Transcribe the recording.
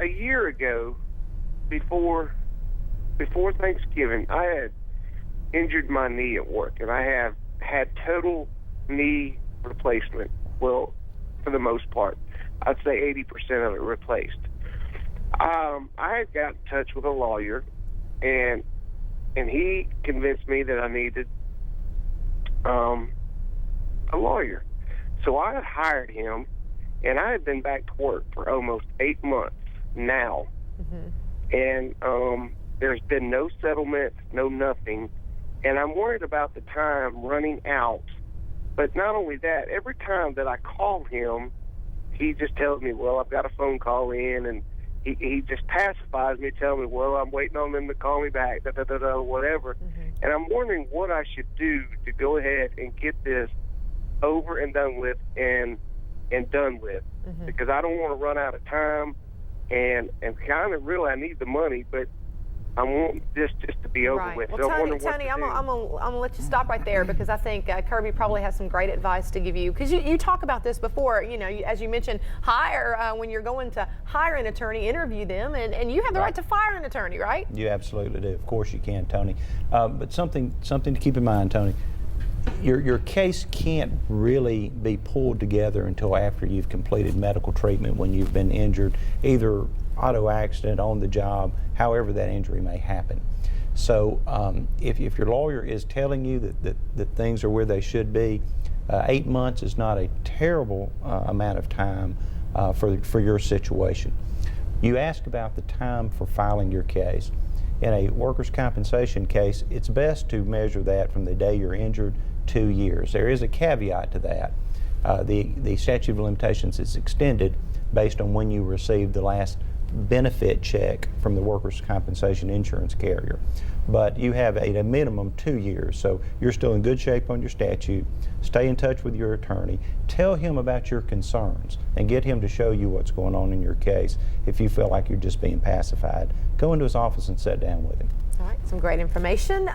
a year ago, before Thanksgiving, I had injured my knee at work, and I have had total knee replacement. Well, for the most part, I'd say 80% of it replaced. I had got in touch with a lawyer, and he convinced me that I needed a lawyer. So I had hired him, and I had been back to work for almost 8 months now. And there's been no settlement, no nothing. And I'm worried about the time running out. But not only that, every time that I call him, he just tells me, well, I've got a phone call in, and he just pacifies me, telling me, well, I'm waiting on them to call me back, whatever. And I'm wondering what I should do to go ahead and get this over and done with and done with, because I don't want to run out of time, and kind of really I need the money, but I want this just to be over with. Well, so Tony, I'm gonna let you stop right there, because I think Kirby probably has some great advice to give you, because you talk about this before. You know, as you mentioned, when you're going to hire an attorney, interview them, and you have the right to fire an attorney, right? You absolutely do. Of course you can, Tony. But something to keep in mind, Tony. Your case can't really be pulled together until after you've completed medical treatment, when you've been injured, either auto accident, on the job, however that injury may happen. So if your lawyer is telling you that things are where they should be, 8 months is not a terrible amount of time for your situation. You ask about the time for filing your case. In a workers' compensation case, it's best to measure that from the day you're injured 2 years. There is a caveat to that. The statute of limitations is extended based on when you received the last benefit check from the workers' compensation insurance carrier. But you have a minimum 2 years, so you're still in good shape on your statute. Stay in touch with your attorney. Tell him about your concerns and get him to show you what's going on in your case. If you feel like you're just being pacified, go into his office and sit down with him. All right, some great information.